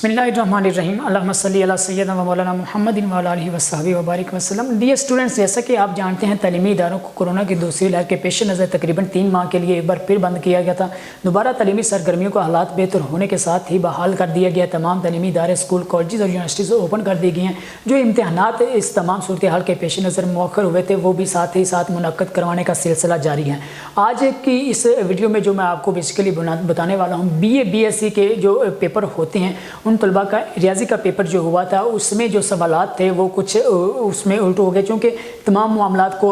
बिस्मिल्लाहिर्रहमानिर्रहीम अल्लाहुम्मा सल्ली अला सय्यिदना व मौलाना मुहम्मदिन व अला आलिहि व सहबिहि व बारिक वसल्लम। डियर स्टूडेंट्स, जैसा कि आप जानते हैं तालीमी इदारों को कोरोना की दूसरी लहर के पेश नज़र तकरीबन 3 माह के लिए एक बार फिर बंद किया गया था। दोबारा तालीमी सरगर्मियों को हालात बेहतर होने के साथ ही बहाल कर दिया गया। तमाम तालीमी इदारे, स्कूल, कॉलेज और यूनिवर्सिटीज़ ओपन कर दी गई हैं। जो इम्तहानात इस तमाम सूरत हाल के पेश नज़र मौखर हुए थे वो भी साथ ही साथ मुनक्कद करवाने का सिलसिला जारी है। आज की इस वीडियो में जो मैं आपको बेसिकली बताने वाला हूँ, BA-BSc के जो पेपर होते हैं उन तलबा का रियाजी का पेपर जो हुआ था उसमें जो सवालात थे वो कुछ उसमें उल्ट हो गए, क्योंकि तमाम मामलात को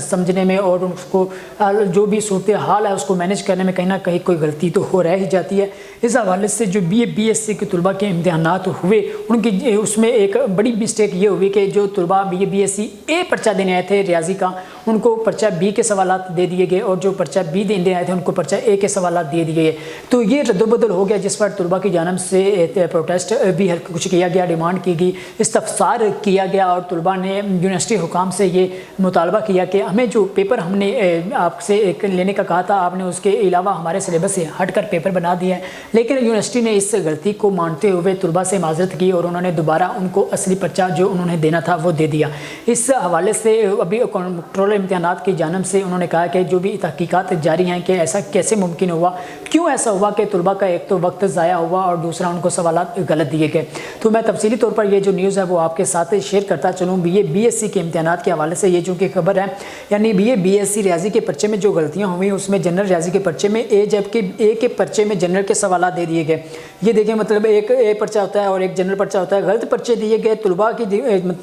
समझने में और उसको जो भी सूरत हाल है उसको मैनेज करने में कहीं ना कहीं कोई गलती तो हो रह ही जाती है। इस हवाले से जो BA-BSc के तलबा के इम्तहानात हुए उनकी उसमें एक बड़ी मिस्टेक ये हुई कि जो तलबा BA-BSc ए पर्चा देने आए थे रियाजी का, उनको पर्चा B के सवालात दे दिए गए और जो पर्चा B देने आए थे उनको पर्चा A के सवालात दे दिए गए। तो ये रद्दबदल हो गया, जिस पर तलबा की जानब से प्रोटेस्ट भी कुछ किया गया, डिमांड की गई, इस्तफसार किया गया और तलबा ने यूनिवर्सिटी हुकाम से ये मुतालबा किया कि हमें जो पेपर हमने आपसे लेने का कहा था आपने उसके अलावा हमारे सिलेबस से हट कर पेपर बना दिया है। लेकिन यूनिवर्सिटी ने इस गलती को मानते हुए तलबा से माजरत की और उन्होंने दोबारा उनको असली पर्चा जो उन्होंने देना था वो दे दिया। इस हवाले से अभी कंट्रोलर इम्तहानात की जानब से उन्होंने कहा कि जो भी तहकीकात जारी हैं कि ऐसा कैसे मुमकिन हुआ, क्यों ऐसा हुआ कि तलबा का एक तो वक्त ज़ाया हुआ और दूसरा उनको सवालात गलत दिए गए। तो मैं तफसीली तौर पर ये जो न्यूज़ है वो आपके साथ शेयर करता चलूँ। BA-BSc के इम्तहानात के हवाले से ये जो कि खबर है, यानी BA-BSc रियाजी के पर्चे में जो गलतियाँ हुई उसमें जनरल रियाजी के पर्चे में A जबकि A के पर्चे में जनरल के सवालात दे दिए गए। ये देखें, मतलब एक A पर्चा होता है और एक जनरल पर्चा होता है। गलत पर्चे दिए गए, तलबा की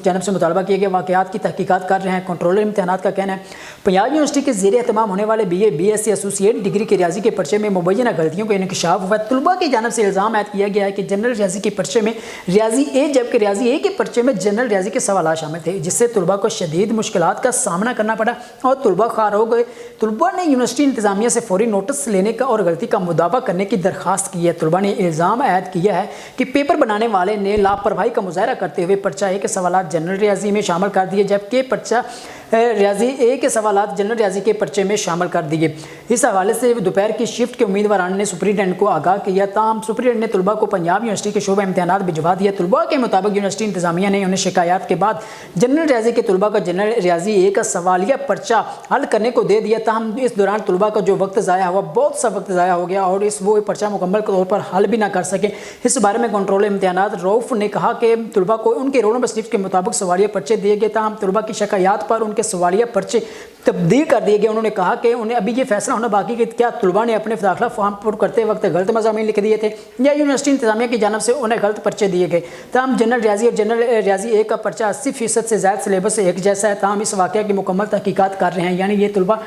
जानब से मुतालबा किए गए, वाक़यात की तहकीकात कर रहे हैं। कंट्रोलर इम्तहानात का कहना है पंजाब यूनिवर्सिटी के ज़ेर एहतमाम होने वाले BA-BSc एसोसिएट डिग्री के रियाजी के पर्चे में मुबैना गलतियों का इंकशाफ हुआ। तलबा की जानब से इल्ज़ाम आयद किया गया है कि जनरल रियाजी के पर्चे में रियाजी A जबकि रियाजी A के पर्चे में जनरल रियाजी के सवाल शामिल थे, जिससे तलबा को शदीद मुश्किलात का सामना करना पड़ा और तलबा खार हो गए। तलबा ने यूनिवर्सिटी इंतजामिया से फौरी नोटिस लेने का और गलती का मुदाफा करने की दरख्वास्त की है। तलबा ने इल्ज़ाम आयद किया है कि पेपर बनाने वाले ने लापरवाही का मुजाहरा करते हुए पर्चा A के सवाल जनरल रियाजी में शामिल कर दिए जबकि पर्चा रियाजी A के सवालात जनरल रियाजी के पर्चे में शामिल कर दिए। इस हवाले से दोपहर की शिफ्ट के उम्मीदवारान ने सुप्रीटेंडेंट को आगाह किया, ताहम सुप्रीटेंडेंट ने तलबा को पंजाब यूनिवर्सिटी के शोबा इम्तहानात भिजवा दिया। तलबा के मुताबिक यूनिवर्सिटी इंतजामिया ने उन्हें शिकायत के बाद जनरल रियाजी के तलबा का जनरल रियाजी A का सवालिया पर्चा हल करने को दे दिया। ताहम इस दौरान तलबा का जो वक्त ज़ाया हुआ, बहुत सा वक्त ज़ाया हो गया और वो पर्चा मुकम्मल तौर पर हल भी ना कर सके। इस बारे में कंट्रोलर इम्तहानात रऊफ़ ने कहा कि तलबा को उनके रोल नंबर स्लिप के मुताबिक सवालिया पर्चे दिए गए, ताहम तलबा की शिकायत पर उनके सवालिया पर्चे तब्दील कर दिए गए। उन्होंने कहा कि उन्हें अभी ये फैसला होना बाकी कि क्या तलबा ने अपने दाखिला फॉर्म पुर करते वक्त गलत मज़ामीन लिख दिए थे या यूनिवर्सिटी इंतजामिया की जानब से उन्हें गलत पर्चे दिए गए। ताहम जनरल रियाजी और जनरल रियाजी A का पर्चा 80% से ज़्यादा सिलेबस से एक जैसा है। ताहम इस वाक़या की मुकम्मल तहकीकात कर रहे हैं, यानी ये तलबा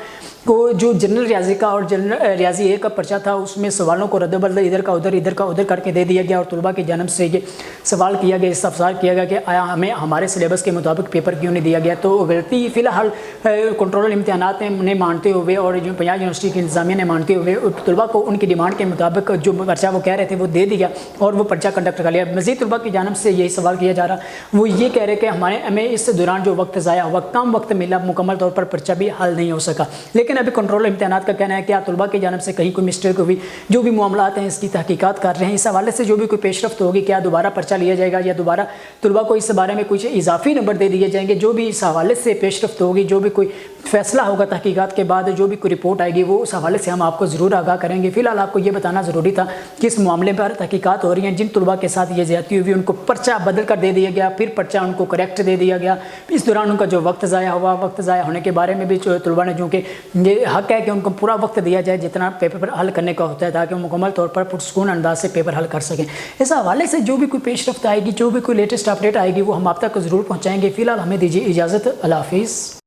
को जो जनरल रियाजी का और जनरल रियाजी A का पर्चा था उसमें सवालों को रद्द-बदल इधर का उधर करके दे दिया गया और तलबा की जानब से ये सवाल किया गया, इस्तफसार किया गया कि आया हमें हमारे सिलेबस के मुताबिक पेपर क्यों नहीं दिया गया। तो गलती फ़िलहाल कंट्रोलर इम्तहानात ने मानते हुए और जो पंजाब यूनिवर्सिटी की इंतजामिया ने मानते हुए तलबा को उनकी डिमांड के मुताबिक जो पर्चा वो कह रहे थे वो दे दिया और वो पर्चा कंडक्ट कर लिया। मज़ीद तलबा की जानब से यही सवाल किया जा रहा, वो ये कह रहे कि हमें इस दौरान जो वक्त ज़ाया हुआ, कम वक्त मिला, मुकम्मल तौर पर पर्चा भी हल नहीं हो सका। लेकिन अभी कंट्रोलर इम्तहानात का कहना है कि तलबा की जानब से कहीं कोई मिस्टेक हुई, जो भी मामलात हैं इसकी तहकीकात कर रहे हैं। इस हवाले से जो भी कोई पेशरफ्त होगी, क्या दोबारा पर्चा लिया जाएगा या दोबारा तलबा को इस बारे में कुछ इजाफी नंबर दे दिए जाएंगे, जो भी इस हवाले से पेशरफ्त होगी, जो भी कोई फैसला होगा तहकीकात के बाद, जो भी कोई रिपोर्ट आएगी वो उस हवाले से हम आपको ज़रूर आगाह करेंगे। फ़िलहाल आपको ये बताना ज़रूरी था कि इस मामले पर तहकीकात हो रही हैं। जिन तलबा के साथ ये ज़्यादती हुई उनको पर्चा बदल कर दे दिया गया, फिर पर्चा उनको करेक्ट दे दिया गया। इस दौरान उनका जो वक्त ज़ाया हुआ, वक्त ज़ाया होने के बारे में भी तलबा ने, जो कि ये हक़ है कि उनको पूरा वक्त दिया जाए जितना पेपर हल करने का होता है, ताकि वो मुकम्मल तौर पर पुरसुकून अंदाज से पेपर हल कर सकें। इस हवाले से जो भी कोई पेशरफ्त आएगी, जो भी कोई लेटेस्ट अपडेट आएगी वो हम आप तक ज़रूर पहुँचाएँगे। फ़िलहाल हमें दीजिए इजाज़त। अल्लाह हाफ़िज़।